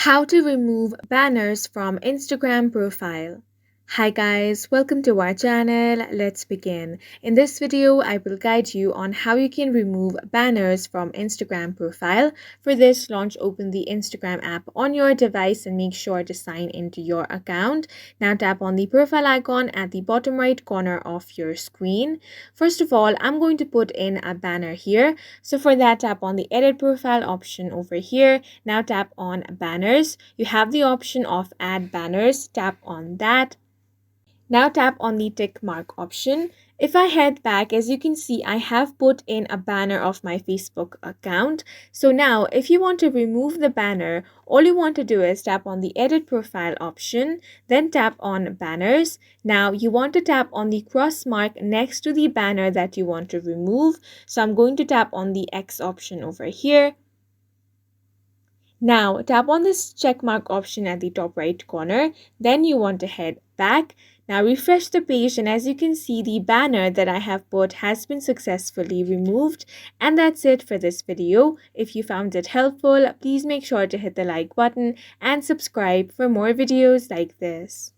How to remove banners from Instagram profile. Hi guys, welcome to our channel. Let's begin. In this video, I will guide you on how you can remove banners from Instagram profile. For this, open the Instagram app on your device and make sure to sign into your account. Now tap on the profile icon at the bottom right corner of your screen. First of all, I'm going to put in a banner here. So for that, tap on the edit profile option over here. Now tap on banners. You have the option of add banners. Tap on that. Now tap on the tick mark option. If I head back, as you can see, I have put in a banner of my Facebook account. So now if you want to remove the banner, all you want to do is tap on the edit profile option, then tap on banners. Now you want to tap on the cross mark next to the banner that you want to remove. So I'm going to tap on the X option over here. Now tap on this check mark option at the top right corner. Then you want to head back. Now refresh the page, and as you can see, the banner that I have put has been successfully removed. And that's it for this video. If you found it helpful, please make sure to hit the like button and subscribe for more videos like this.